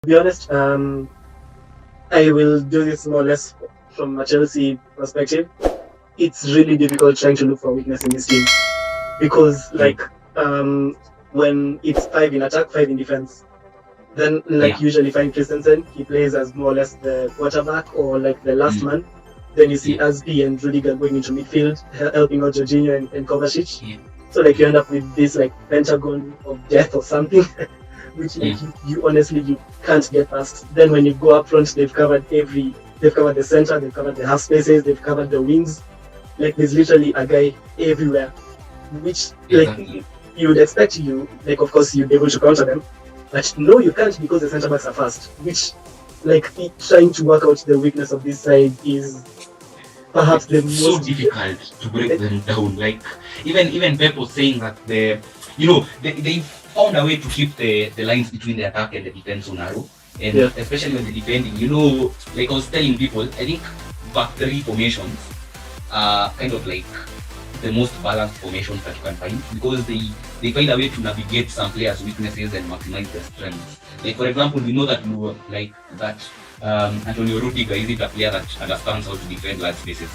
be honest, I will do this more or less from a Chelsea perspective. It's really difficult trying to look for weakness in this team because, Mm. like, when it's five in attack, five in defense, then like Yeah. usually find Christensen, he plays as more or less the quarterback or like the last Mm. man. Then you see Yeah. Aspi and Rudiger going into midfield, helping out Jorginho and Kovacic. Yeah. So like you Yeah. end up with this like pentagon of death or something, which like Yeah. you honestly you can't get past. Then when you go up front, they've covered the center, they've covered the half spaces, they've covered the wings. Like there's literally a guy everywhere, which like Exactly. you would expect you like of course you'd be able to counter them, but no, you can't because the centre backs are fast. Which like trying to work out the weakness of this side is perhaps It's the so most difficult to break them down. Like even Pep was saying that they found a way to keep the lines between the attack and the defense so narrow. And yeah especially when the defending, like I was telling people, I think back three formations are kind of like the most balanced formations that you can find because they find a way to navigate some players' weaknesses and maximize their strengths. Like for example, we know that Antonio Rudiger isn't a player that understands how to defend large spaces.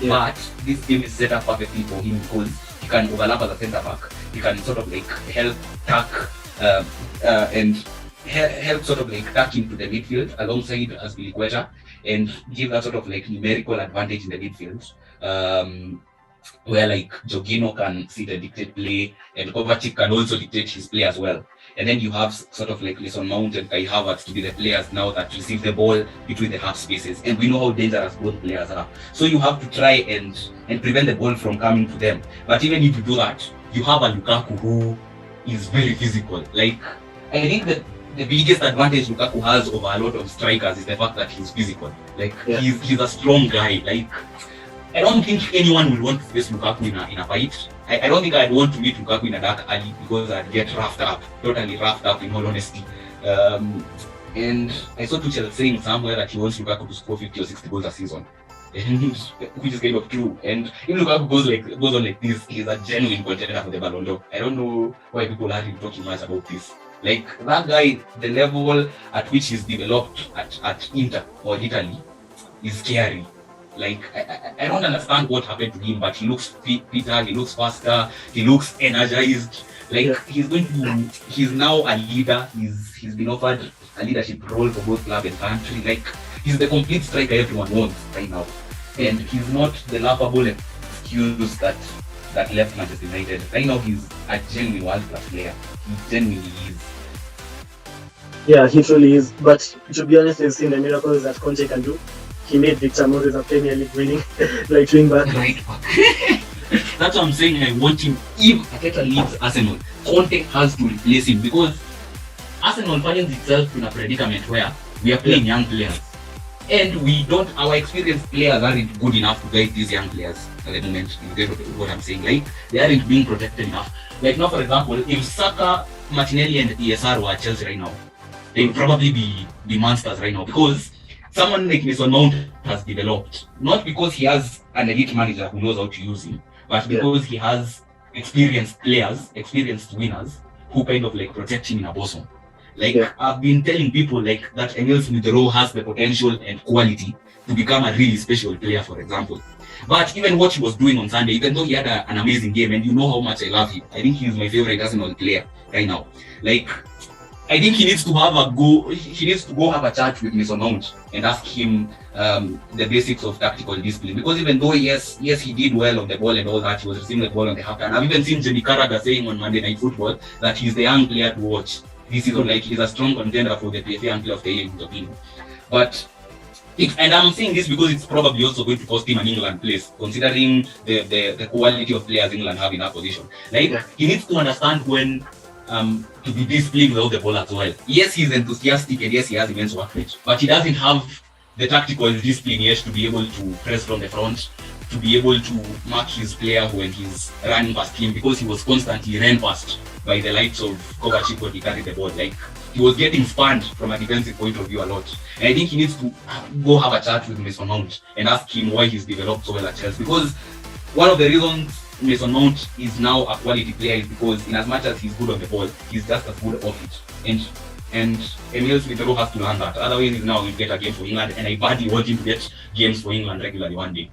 yeah But this game is set up perfectly for him because he can overlap as a centre back. He can sort of like help tack and help sort of like tack into the midfield alongside Azpilicueta and give that sort of like numerical advantage in the midfield. Where like Jorginho can sit and dictate play, and Kovacic can also dictate his play as well. And then you have sort of like Mason Mount and Kai Havertz to be the players now that receive the ball between the half spaces. And we know how dangerous both players are. So you have to try and prevent the ball from coming to them. But even if you do that, you have a Lukaku who is very physical. Like I think that the biggest advantage Lukaku has over a lot of strikers is the fact that he's physical. Like yeah he's a strong guy. Like I don't think anyone will want to face Lukaku in a fight. I don't think I'd want to meet Lukaku in a dark alley because I'd get roughed up, totally roughed up in all honesty. And I saw Tuchel saying somewhere that he wants Lukaku to score 50 or 60 goals a season. And which is kind of true. And if Lukaku goes on like this, he's a genuine contender for the Ballon d'Or. I don't know why people aren't talking much about this. Like that guy, the level at which he's developed at Inter or Italy is scary. Like I don't understand what happened to him, but he looks fitter, he looks faster, he looks energized. Like yeah he's now a leader. He's been offered a leadership role for both club and country. Like he's the complete striker everyone wants right now, and he's not the laughable excuse that left Manchester United. Right now he's a genuine world class player. He genuinely is. yeah he truly is. But to be honest, we've seen the miracles that Conte can do. He made Victor Moses a Premier League winning right wing back. Right back. That's what I'm saying. I want him. If Arteta leaves Arsenal, Conte has to replace him because Arsenal finds itself in a predicament where we are playing young players, and our experienced players aren't good enough to guide these young players at the moment. You get what I'm saying? Like they aren't being protected enough. Like now, for example, if Saka, Martinelli, and ESR were at Chelsea right now, they'd probably be monsters right now because someone like Mason Mount has developed, not because he has an elite manager who knows how to use him, but because he has experienced players, experienced winners who kind of like protect him in a bosom. Like I've been telling people like that Emil Smith-Rowe has the potential and quality to become a really special player, for example. But even what he was doing on Sunday, even though he had an amazing game, and you know how much I love him, I think he's my favorite Arsenal player right now. Like I think he needs to have a go. He needs to go have a chat with Mason Mount and ask him the basics of tactical discipline. Because even though yes he did well on the ball and all that, he was receiving the ball on the half time. I've even seen Jamie Carragher saying on Monday Night Football that he's the young player to watch this season. Like he's a strong contender for the PFA Young Player of the Year in his opinion. But and I'm saying this because it's probably also going to cost him an England place, considering the quality of players England have in that position. Like he needs to understand when to be disciplined without the ball as well. Yes, he's enthusiastic and yes, he has immense work rate, but he doesn't have the tactical discipline yet to be able to press from the front, to be able to mark his player when he's running past him, because he was constantly ran past by the likes of Kovacic when he carried the ball. Like he was getting spanned from a defensive point of view a lot. And I think he needs to go have a chat with Mason Mount and ask him why he's developed so well at Chelsea. Because one of the reasons Mason Mount is now a quality player is because in as much as he's good on the ball, he's just as good off it. And And Emil Smith Rowe has to learn that. Otherwise, now we get a game for England, and I badly want him to get games for England regularly one day.